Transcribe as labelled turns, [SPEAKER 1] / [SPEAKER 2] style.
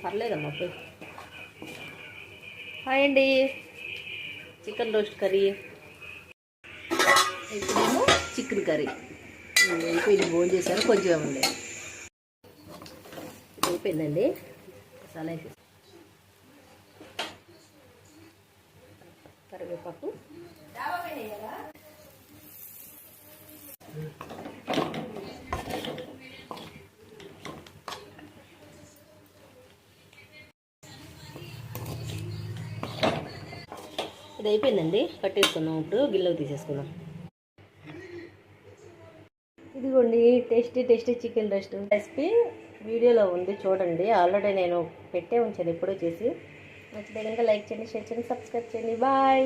[SPEAKER 1] పర్లేదమ్మా పోయి. హాయ్ అండి, chicken roast curry. ఇప్పుడేమో చికెన్ కర్రీ అయిపోయింది. భోజనం చేశారు, కొంచెం ఉంది. అయిపోయిందండి. మసాలా వేసేసి కరివేపాకు, ఇది అయిపోయిందండి. కట్టేసుకున్నాం. ఇప్పుడు గిన్నెలో తీసేసుకున్నాం. ఇదిగోండి tasty tasty chicken roast recipe వీడియోలో ఉంది, చూడండి. ఆల్రెడీ నేను పెట్టే ఉంచాను ఎప్పుడో చేసి. నచ్చితే కనుక లైక్ చేయండి, షేర్ చేయండి, సబ్స్క్రైబ్ చేయండి. బాయ్.